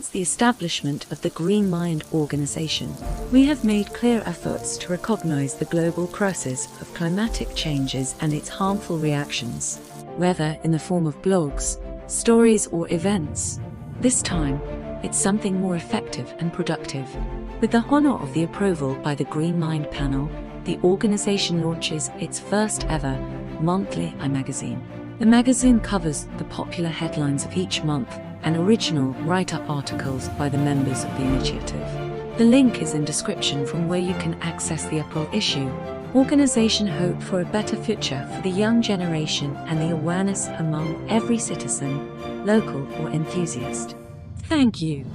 Since the establishment of the Green Mind organization, we have made clear efforts to recognize the global crisis of climatic changes and its harmful reactions, whether in the form of blogs, stories or events. This time, it's something more effective and productive. With the honor of the approval by the Green Mind panel, the organization launches its first ever monthly magazine. The magazine covers the popular headlines of each month and original write-up articles by the members of the initiative. The link is in description from where you can access the April issue. Organization hope for a better future for the young generation and the awareness among every citizen, local or enthusiast. Thank you.